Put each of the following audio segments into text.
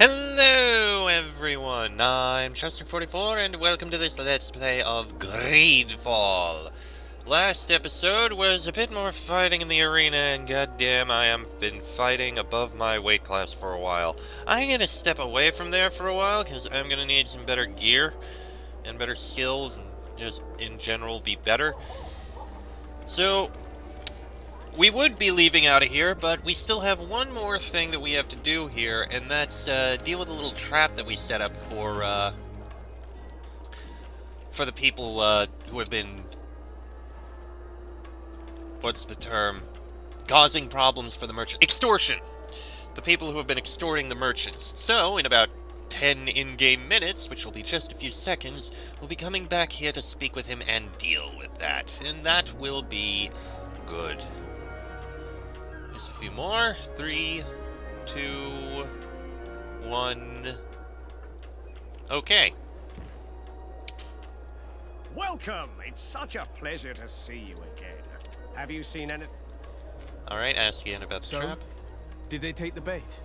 Hello everyone, I'm Chester44 and welcome to this Let's Play of Greedfall. Last episode was a bit more fighting in the arena and goddamn I have been fighting above my weight class for a while. I'm gonna step away from there for a while because I'm gonna need some better gear and better skills and just in general be better. So, we would be leaving out of here, but we still have one more thing that we have to do here, and that's deal with a little trap that we set up for the people who have been, what's the term, causing problems for the merchant. Extortion! The people who have been extorting the merchants. So, in about 10 in-game minutes, which will be just a few seconds, we'll be coming back here to speak with him and deal with that, and that will be good. Just a few more. 3, 2, 1. Okay. Welcome! It's such a pleasure to see you again. Have you seen anything? Alright, ask again about the trap. Did they take the bait?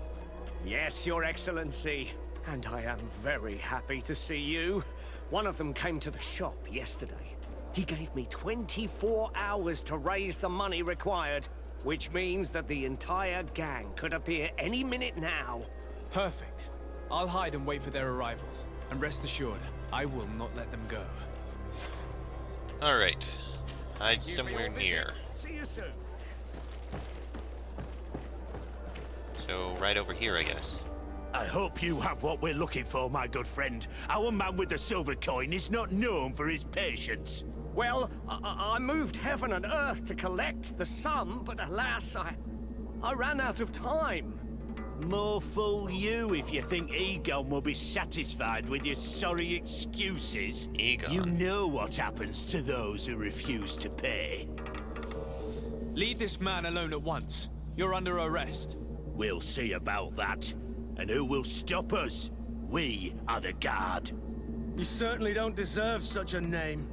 Yes, Your Excellency. And I am very happy to see you. One of them came to the shop yesterday. He gave me 24 hours to raise the money required, which means that the entire gang could appear any minute now. Perfect. I'll hide and wait for their arrival. And rest assured, I will not let them go. Alright. Hide somewhere near. See you soon. So, right over here, I guess. I hope you have what we're looking for, my good friend. Our man with the silver coin is not known for his patience. Well, I moved heaven and earth to collect the sum, but alas, I ran out of time. More fool you if you think Egon will be satisfied with your sorry excuses. Egon. You know what happens to those who refuse to pay. Leave this man alone at once. You're under arrest. We'll see about that. And who will stop us? We are the guard. You certainly don't deserve such a name.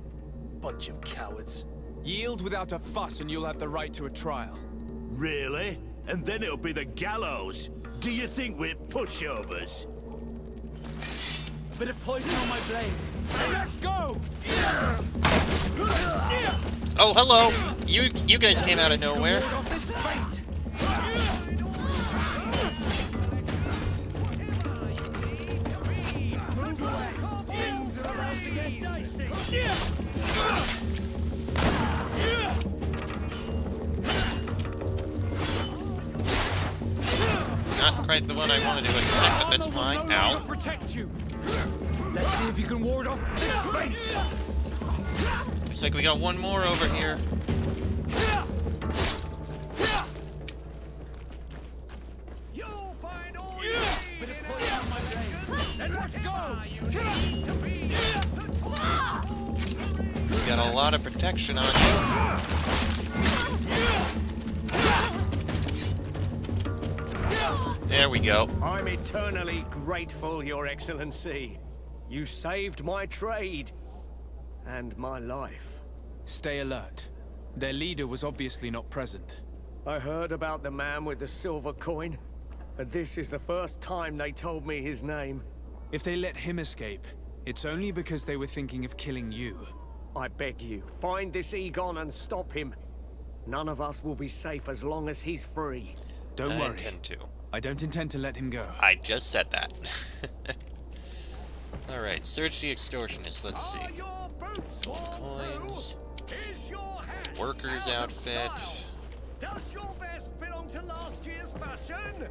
Bunch of cowards. Yield without a fuss and you'll have the right to a trial. Really? And then it'll be the gallows. Do you think we're pushovers? Bit of poison on my blade. Let's go! Oh, hello! You guys came out of nowhere. Ward off this fate. Things are about to get dicey. Not quite the one I wanted to attack, but that's fine. Ow. Protect you. Let's see if you can ward off this fate. Looks like we got one more over here. You'll find all you need. Bit of poison on my blade. Then let's go. We got a lot of protection on you. There we go. I'm eternally grateful, Your Excellency. You saved my trade and my life. Stay alert. Their leader was obviously not present. I heard about the man with the silver coin, and this is the first time they told me his name. If they let him escape, it's only because they were thinking of killing you. I beg you, find this Egon and stop him. None of us will be safe as long as he's free. Don't I worry. intend to. I don't intend to let him go. I just said that. Alright, search the extortionist. Let's see. Coins. Worker's outfit. Does your vest belong to last year's fashion?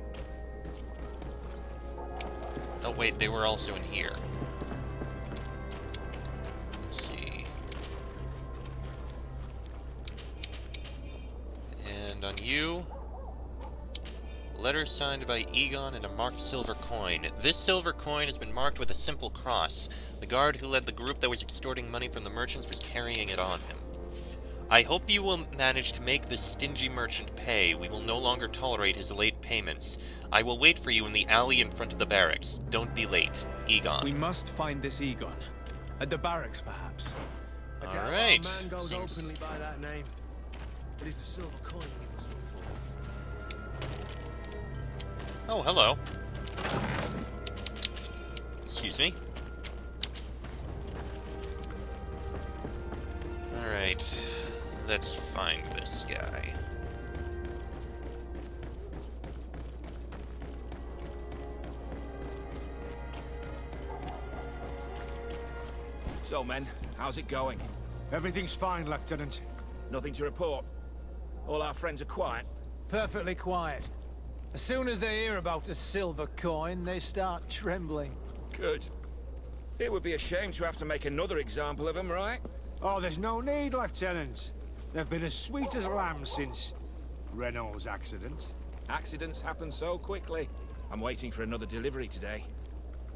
Oh wait, they were also in here. Let's see. And on you, letter signed by Egon and a marked silver coin. This silver coin has been marked with a simple cross. The guard who led the group that was extorting money from the merchants was carrying it on him. I hope you will manage to make this stingy merchant pay. We will no longer tolerate his late payments. I will wait for you in the alley in front of the barracks. Don't be late. Egon. We must find this Egon. At the barracks, perhaps. Alright. Man goes Seems... openly by that name. It is the silver coin he was looking for. Oh, hello. Excuse me. Alright, let's find this guy. So, men, how's it going? Everything's fine, Lieutenant. Nothing to report? All our friends are quiet? Perfectly quiet. As soon as they hear about a silver coin, they start trembling. Good. It would be a shame to have to make another example of them, right? Oh, there's no need, Lieutenant. They've been as sweet as lambs since Renault's accident. Accidents happen so quickly. I'm waiting for another delivery today.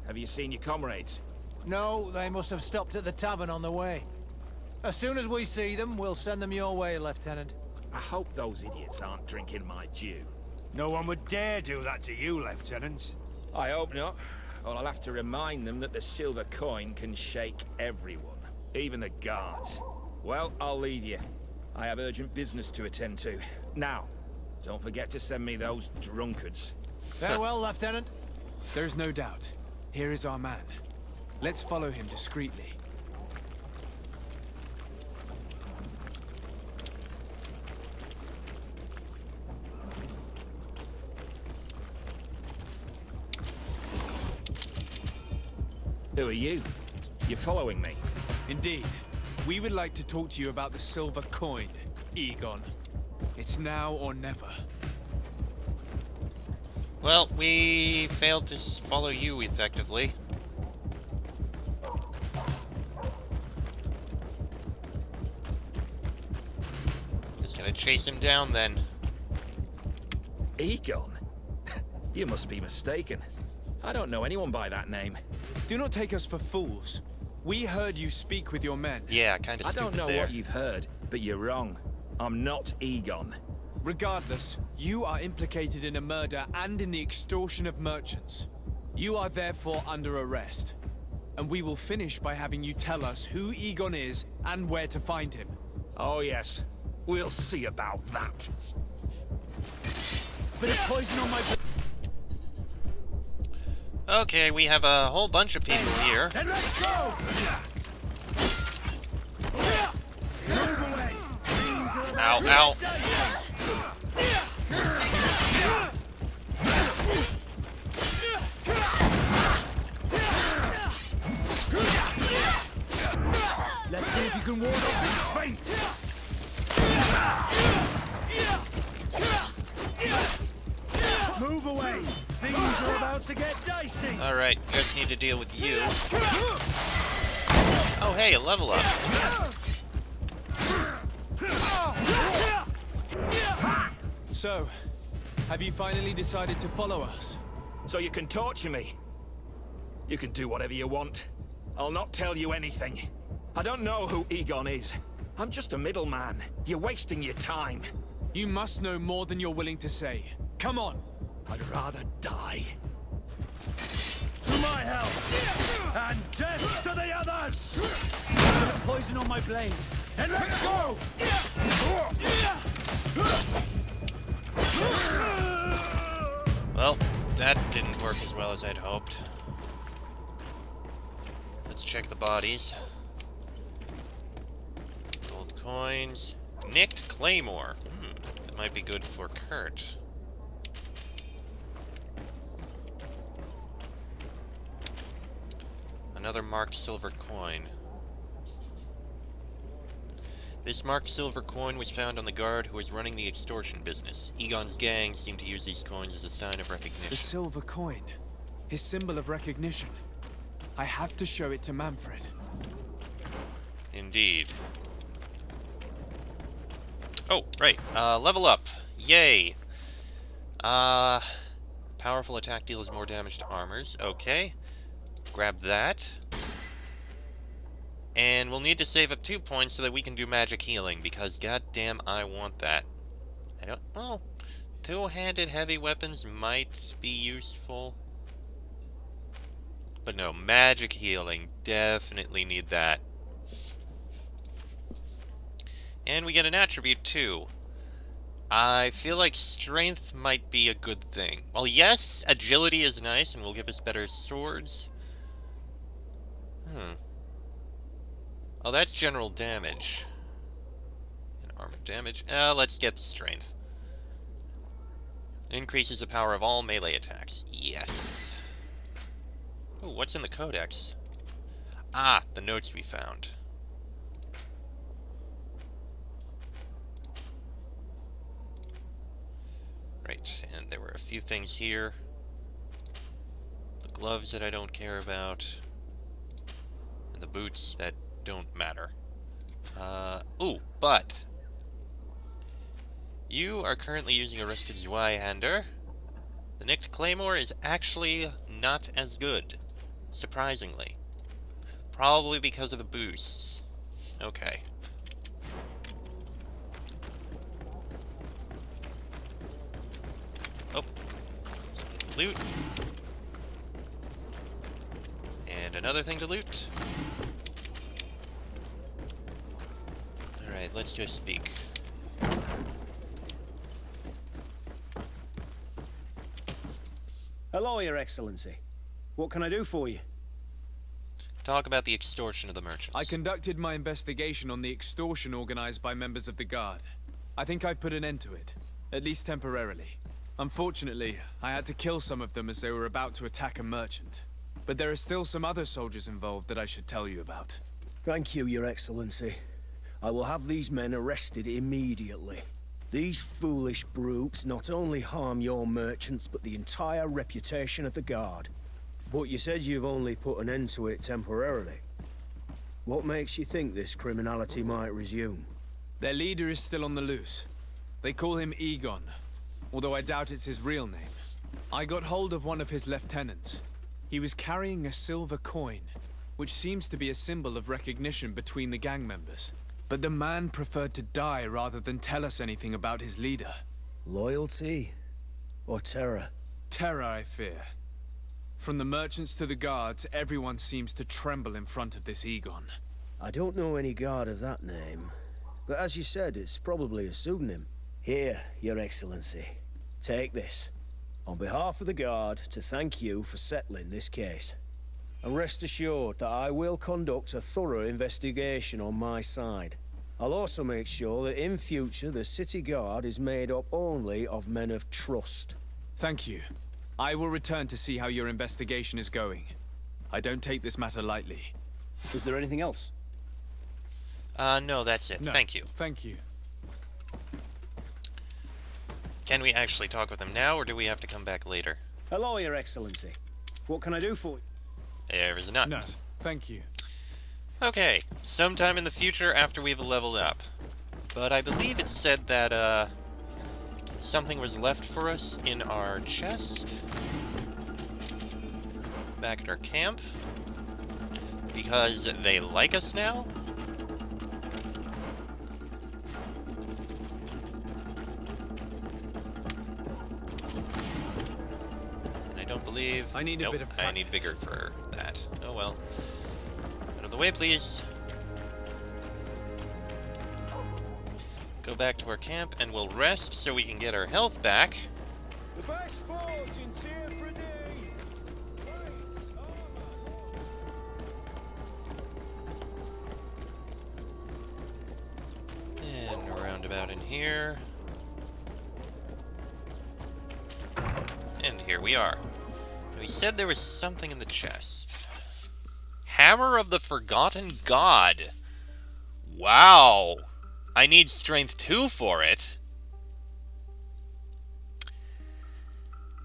Have you seen your comrades? No, they must have stopped at the tavern on the way. As soon as we see them, we'll send them your way, Lieutenant. I hope those idiots aren't drinking my dew. No one would dare do that to you, Lieutenant. I hope not. Or I'll have to remind them that the silver coin can shake everyone, even the guards. Well, I'll leave you. I have urgent business to attend to. Now, don't forget to send me those drunkards. Farewell, Lieutenant. There's no doubt. Here is our man. Let's follow him discreetly. Who are you? You're following me? Indeed. We would like to talk to you about the silver coin, Egon. It's now or never. Well, we failed to follow you effectively. Just gonna chase him down then. Egon? You must be mistaken. I don't know anyone by that name. Do not take us for fools. We heard you speak with your men. Yeah, kind of I stupid don't know there. what you've heard, but you're wrong. I'm not Egon. Regardless, you are implicated in a murder and in the extortion of merchants. You are therefore under arrest. And we will finish by having you tell us who Egon is and where to find him. Oh yes, we'll see about that. Bit of poison on my... Okay, we have a whole bunch of people here. Then let's go! Move away! Ow, ow. Let's see if you can ward off this feint! Move away! Things are about to get dicey! Alright, just need to deal with you. Oh hey, a level up. So, have you finally decided to follow us? So you can torture me. You can do whatever you want. I'll not tell you anything. I don't know who Egon is. I'm just a middleman. You're wasting your time. You must know more than you're willing to say. Come on! I'd rather die. To my help! And death to the others! Bit of poison on my blade. And let's go! Well, that didn't work as well as I'd hoped. Let's check the bodies. Gold coins. Nicked Claymore. That might be good for Kurt. Another marked silver coin. This marked silver coin was found on the guard who was running the extortion business. Egon's gang seemed to use these coins as a sign of recognition. The silver coin. His symbol of recognition. I have to show it to Manfred. Indeed. Oh, right. Level up. Yay. Powerful attack deals more damage to armors. Okay. Grab that. And we'll need to save up 2 points so that we can do magic healing, because goddamn I want that. I don't... Oh, two-handed heavy weapons might be useful. But no, magic healing. Definitely need that. And we get an attribute, too. I feel like strength might be a good thing. Well, yes, agility is nice and will give us better swords. Oh, that's general damage. And armor damage. Let's get strength. Increases the power of all melee attacks. Yes. Oh, what's in the codex? Ah, the notes we found. Right, and there were a few things here. The gloves that I don't care about. And the boots that don't matter. Ooh, but you are currently using a rusted Zweihander. The nicked claymore is actually not as good, surprisingly. Probably because of the boosts. Okay. Oh, something to loot. And another thing to loot. Alright, let's go speak. Hello, Your Excellency. What can I do for you? Talk about the extortion of the merchants. I conducted my investigation on the extortion organized by members of the Guard. I think I've put an end to it, at least temporarily. Unfortunately, I had to kill some of them as they were about to attack a merchant. But there are still some other soldiers involved that I should tell you about. Thank you, Your Excellency. I will have these men arrested immediately. These foolish brutes not only harm your merchants, but the entire reputation of the Guard. But you said you've only put an end to it temporarily. What makes you think this criminality might resume? Their leader is still on the loose. They call him Egon, although I doubt it's his real name. I got hold of one of his lieutenants. He was carrying a silver coin, which seems to be a symbol of recognition between the gang members. But the man preferred to die rather than tell us anything about his leader. Loyalty? Or terror? Terror, I fear. From the merchants to the guards, everyone seems to tremble in front of this Egon. I don't know any guard of that name. But as you said, it's probably a pseudonym. Here, Your Excellency. Take this. On behalf of the Guard, to thank you for settling this case. And rest assured that I will conduct a thorough investigation on my side. I'll also make sure that in future the City Guard is made up only of men of trust. Thank you. I will return to see how your investigation is going. I don't take this matter lightly. Is there anything else? No, that's it. No, Thank you. Thank you. Can we actually talk with him now, or do we have to come back later? Hello, Your Excellency. What can I do for you? There is none. No, thank you. Okay, sometime in the future after we've leveled up. But I believe it said that, something was left for us in our chest. Back at our camp. Because they like us now? And I don't believe... I need a bit of I need vigor for that. Oh well. Out of the way, please. Go back to our camp and we'll rest so we can get our health back. The best forge in Tier Verdai. And roundabout in here. And here we are. We said there was something in the chest. Hammer of the Forgotten God. Wow. I need strength 2 for it.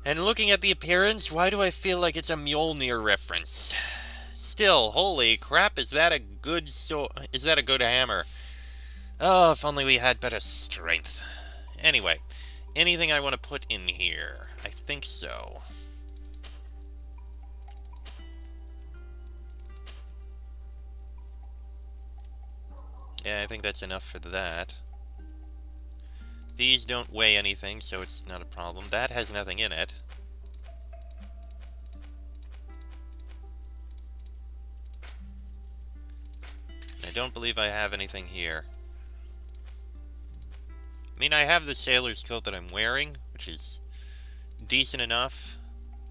And looking at the appearance, why do I feel like it's a Mjolnir reference? Still, holy crap, is that a good hammer? Oh, if only we had better strength. Anyway, anything I want to put in here? I think so. Yeah, I think that's enough for that. These don't weigh anything, so it's not a problem. That has nothing in it. I don't believe I have anything here. I mean, I have the sailor's coat that I'm wearing, which is decent enough.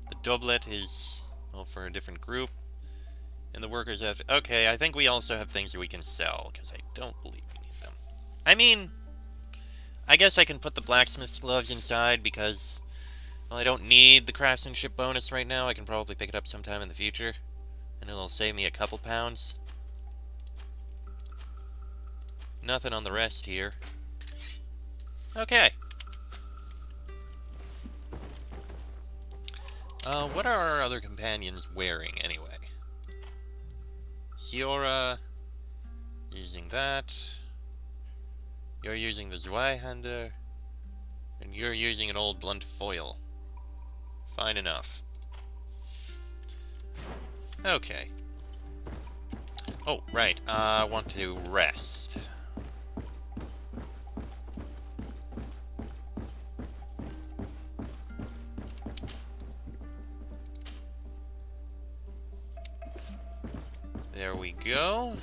The doublet is, well, for a different group. And the workers have... Okay, I think we also have things that we can sell, because I don't believe we need them. I mean, I guess I can put the blacksmith's gloves inside, because... Well, I don't need the craftsmanship bonus right now. I can probably pick it up sometime in the future. And it'll save me a couple pounds. Nothing on the rest here. Okay. What are our other companions wearing, anyway? Siora... using that. You're using the Zweihander. And you're using an old blunt foil. Fine enough. Okay. Oh, right. I want to rest. There we go.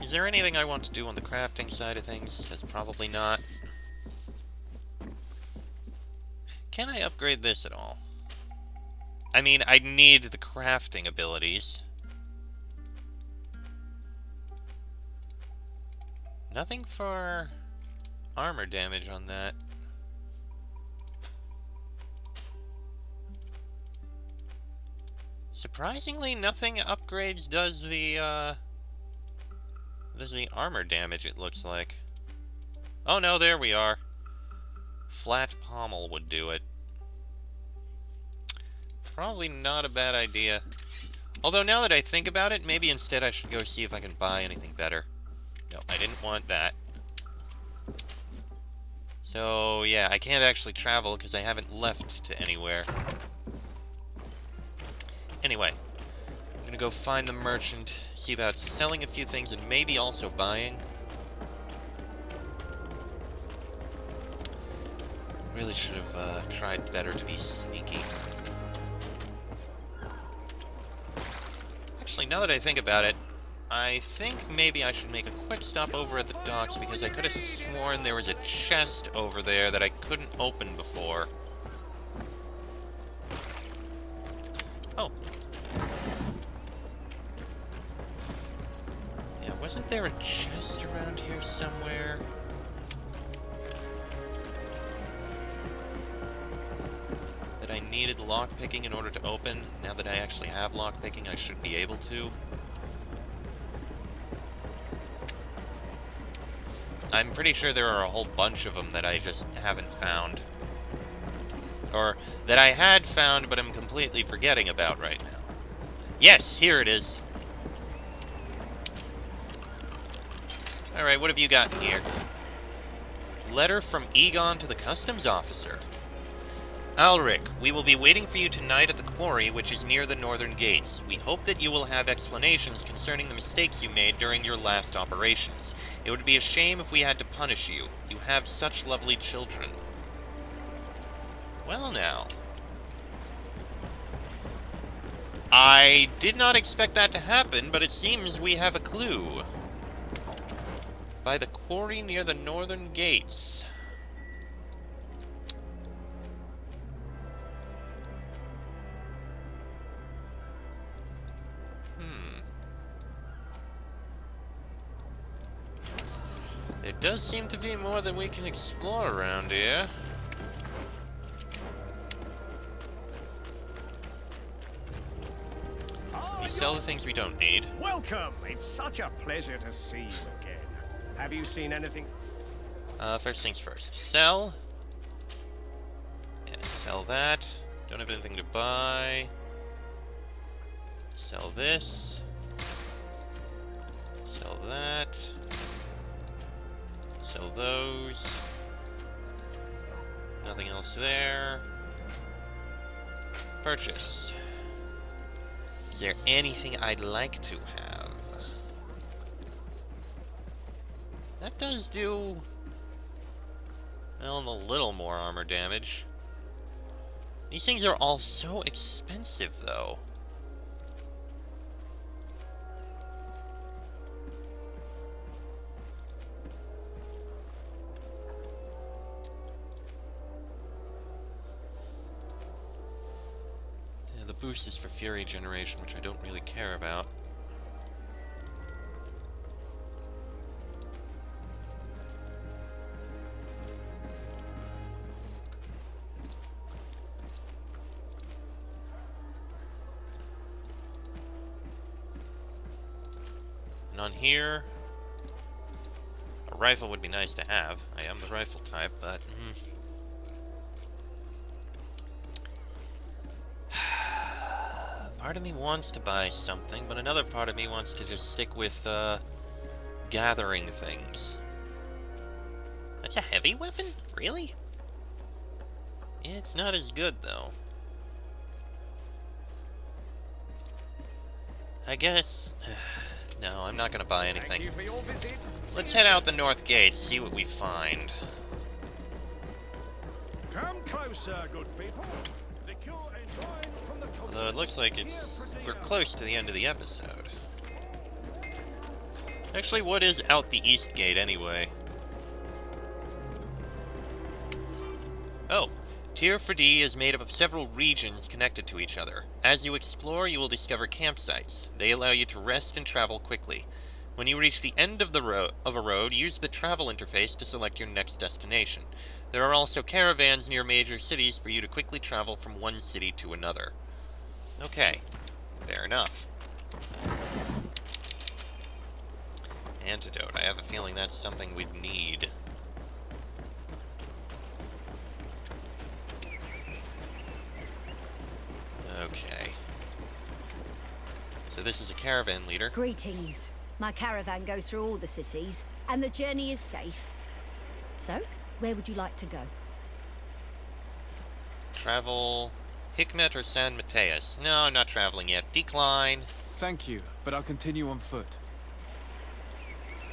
Is there anything I want to do on the crafting side of things? That's probably not. Can I upgrade this at all? I mean, I need the crafting abilities. Nothing for armor damage on that. Surprisingly, nothing upgrades does the armor damage, it looks like. Oh no, there we are. Flat pommel would do it. Probably not a bad idea. Although now that I think about it, maybe instead I should go see if I can buy anything better. No, I didn't want that. So, yeah, I can't actually travel because I haven't left to anywhere. Anyway, I'm gonna go find the merchant, see about selling a few things, and maybe also buying. Really should have tried better to be sneaky. Actually, now that I think about it, I think maybe I should make a quick stop over at the docks, because I could have sworn there was a chest over there that I couldn't open before. Oh. Yeah, wasn't there a chest around here somewhere? That I needed lockpicking in order to open. Now that I actually have lockpicking, I should be able to. I'm pretty sure there are a whole bunch of them that I just haven't found. Or that I had found, but I'm completely forgetting about right now. Yes, here it is. Alright, what have you got in here? Letter from Egon to the customs officer. Alric, we will be waiting for you tonight at the quarry, which is near the northern gates. We hope that you will have explanations concerning the mistakes you made during your last operations. It would be a shame if we had to punish you. You have such lovely children. Well now. I did not expect that to happen, but it seems we have a clue. By the quarry near the northern gates. There does seem to be more than we can explore around here. We sell the things we don't need. Welcome! It's such a pleasure to see you again. Have you seen anything? First things first. Sell. Yeah, sell that. Don't have anything to buy. Sell this. Sell that. Sell those. Nothing else there. Purchase. Is there anything I'd like to have? That does do... well, a little more armor damage. These things are all so expensive, though. boost is for fury generation, which I don't really care about. And on here, a rifle would be nice to have. I am the rifle type, but... Part of me wants to buy something, but another part of me wants to just stick with, gathering things. That's a heavy weapon? Really? It's not as good, though. I guess... No, I'm not gonna buy anything. Let's head out the north gate, see what we find. Come closer, good people. Although it looks like we're close to the end of the episode. Actually, what is out the east gate, anyway? Oh. Tier Verdai is made up of several regions connected to each other. As you explore, you will discover campsites. They allow you to rest and travel quickly. When you reach the end of a road, use the travel interface to select your next destination. There are also caravans near major cities for you to quickly travel from one city to another. Okay, fair enough. Antidote. I have a feeling that's something we'd need. Okay. So this is a caravan leader. Greetings. My caravan goes through all the cities, and the journey is safe. So, where would you like to go? Travel... Hikmet or San Mateus? No, I'm not traveling yet. Decline. Thank you, but I'll continue on foot.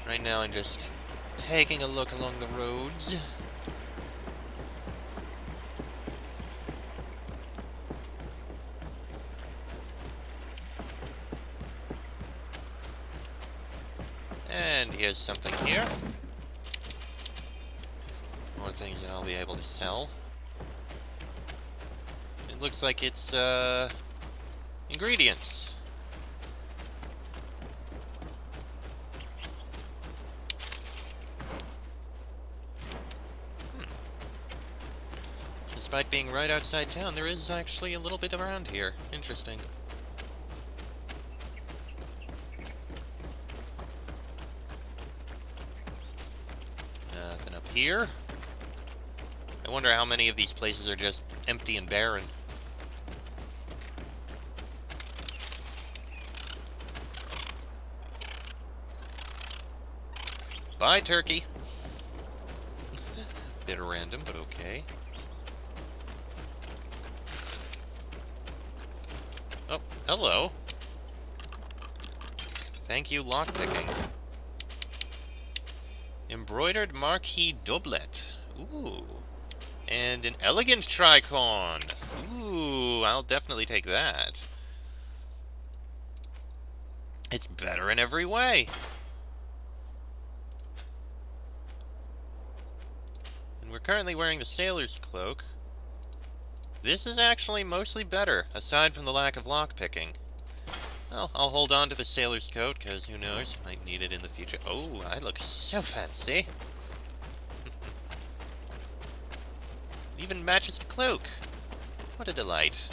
Right now I'm just taking a look along the roads. And here's something here. More things that I'll be able to sell. It looks like it's, ingredients. Despite being right outside town, there is actually a little bit around here. Interesting. Nothing up here. I wonder how many of these places are just empty and barren. Bye, turkey. Bit random, but okay. Oh, hello. Thank you, lockpicking. Embroidered marquee doublet. Ooh. And an elegant tricorn. Ooh, I'll definitely take that. It's better in every way. And we're currently wearing the sailor's cloak. This is actually mostly better, aside from the lack of lockpicking. Well, I'll hold on to the sailor's coat, because who knows, might need it in the future. Oh, I look so fancy. It even matches the cloak. What a delight.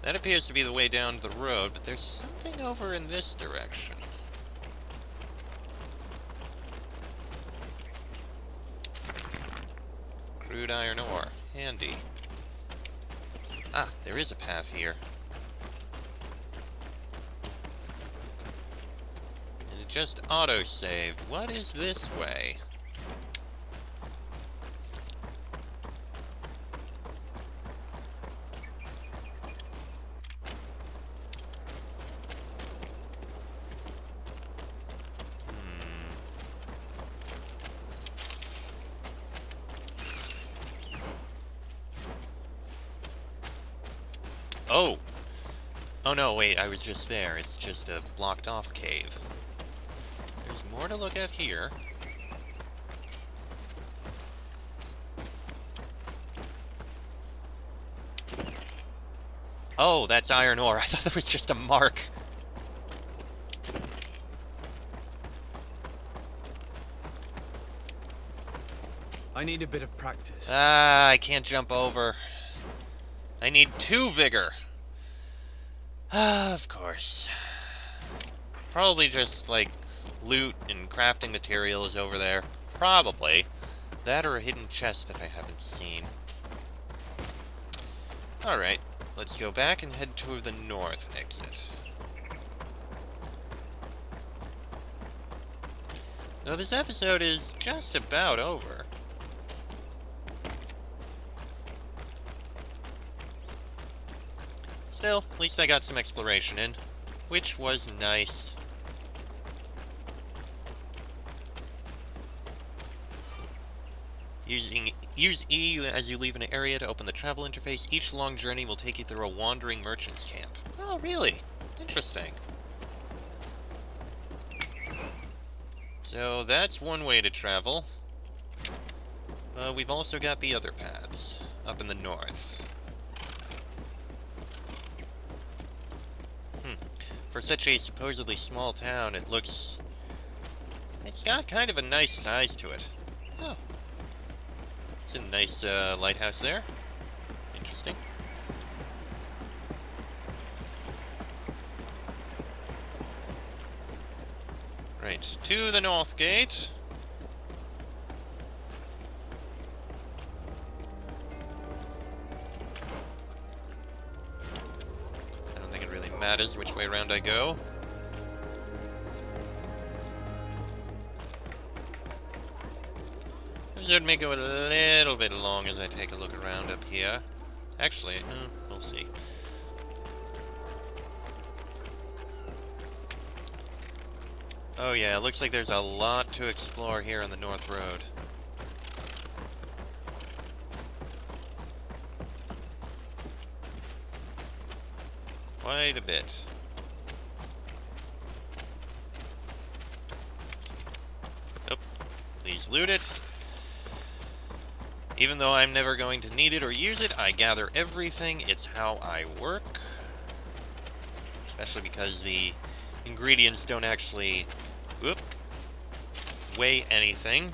That appears to be the way down the road, but there's something over in this direction. Crude iron ore. Handy. Ah, there is a path here. And it just auto-saved. What is this way? Oh! Oh no, wait, I was just there. It's just a blocked-off cave. There's more to look at here. Oh, that's iron ore. I thought that was just a mark. I need a bit of practice. Ah, I can't jump over. I need 2 vigor. Ah, of course. Probably just, like, loot and crafting materials over there. Probably. That or a hidden chest that I haven't seen. Alright, let's go back and head to the north exit. Though this episode is just about over. Still, at least I got some exploration in, which was nice. Use E as you leave an area to open the travel interface. Each long journey will take you through a wandering merchant's camp. Oh, really? Interesting. So that's one way to travel. We've also got the other paths, up in the north. For such a supposedly small town, it looks... It's got kind of a nice size to it. Oh. It's a nice lighthouse there. Interesting. Right, to the north gate. I don't think it really matters which way around I go. This episode may go a little bit long as I take a look around up here. Actually, we'll see. Oh yeah, it looks like there's a lot to explore here on the North Road. Quite a bit. Oh, please loot it. Even though I'm never going to need it or use it, I gather everything. It's how I work. Especially because the ingredients don't actually weigh anything.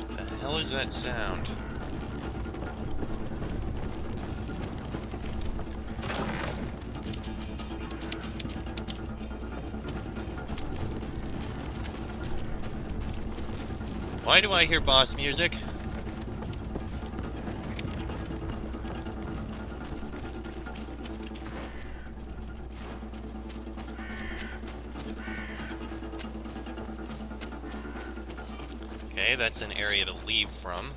What the hell is that sound? Why do I hear boss music? Okay, that's an area to leave from.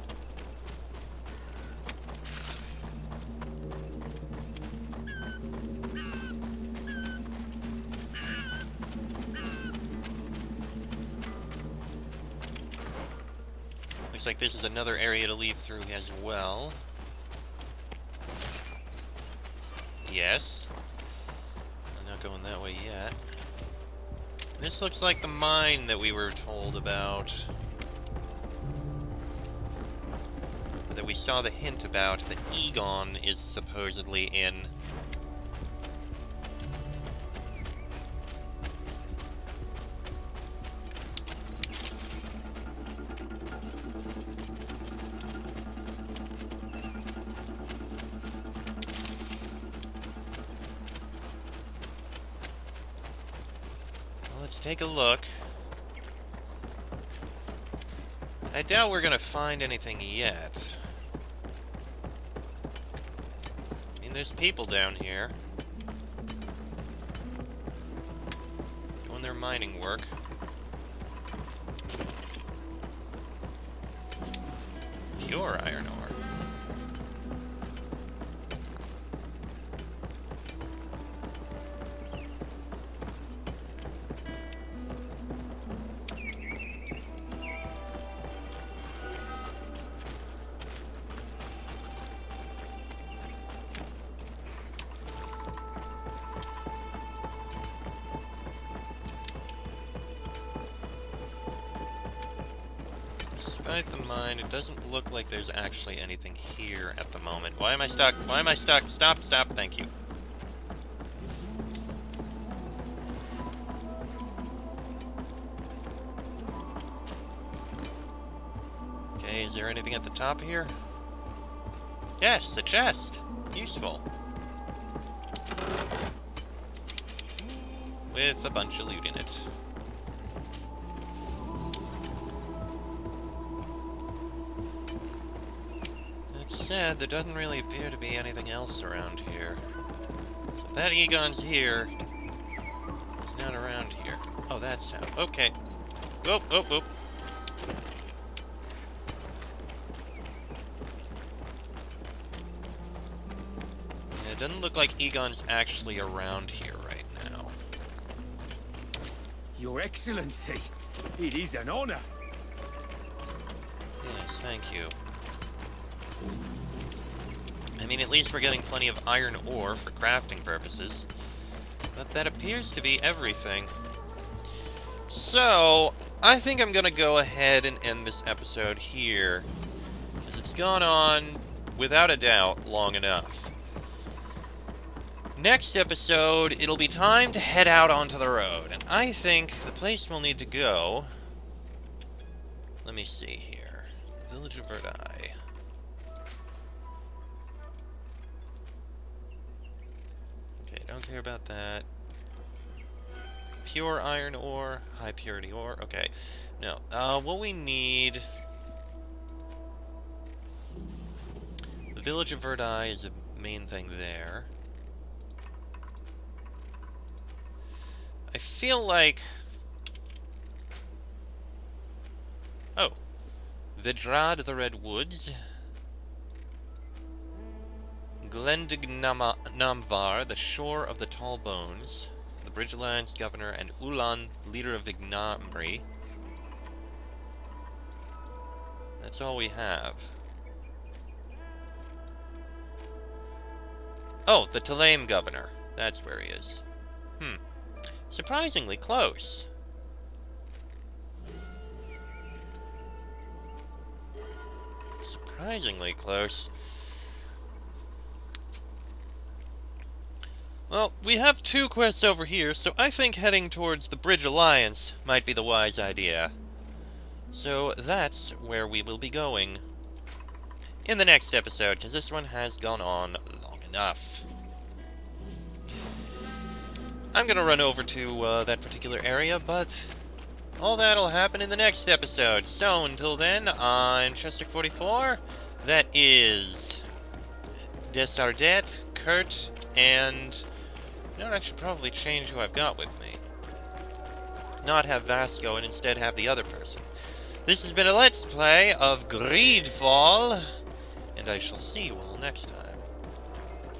Looks like this is another area to leave through as well. Yes. I'm not going that way yet. This looks like the mine that we were told about. That we saw the hint about that Egon is supposedly in. Let's take a look. I doubt we're gonna find anything yet. I mean, there's people down here doing their mining work. Pure iron ore. despite the mine, it doesn't look like there's actually anything here at the moment. Why am I stuck? Why am I stuck? Stop, stop, thank you. Okay, is there anything at the top here? Yes, a chest. Useful. With a bunch of loot in it. That said, there doesn't really appear to be anything else around here. So if that Egon's here, he's not around here. Oh, that's how. Okay. Oh, oh, oh. Yeah, it doesn't look like Egon's actually around here right now. Your Excellency, it is an honor. Yes, thank you. I mean, at least we're getting plenty of iron ore for crafting purposes. But that appears to be everything. So, I think I'm gonna go ahead and end this episode here. Because it's gone on, without a doubt, long enough. Next episode, it'll be time to head out onto the road. And I think the place we'll need to go... Let me see here. Village of Verdai. Okay, don't care about that. Pure iron ore, high purity ore. Okay, no. What we need... The Village of Verdai is the main thing there. I feel like... Oh. Vidrad the Red Woods. Glendignamvar, the Shore of the Tall Bones. The Bridgelands Governor, and Ulan, Leader of Ignamri. That's all we have. Oh, the Talaim Governor. That's where he is. Surprisingly close. Surprisingly close. Well, we have 2 quests over here, so I think heading towards the Bridge Alliance might be the wise idea. So that's where we will be going in the next episode, because this one has gone on long enough. I'm gonna run over to that particular area, but all that'll happen in the next episode. So until then, I'm Chester44. That is Desardet, Kurt, and you know what, I should probably change who I've got with me. Not have Vasco and instead have the other person. This has been a Let's Play of Greedfall, and I shall see you all next time.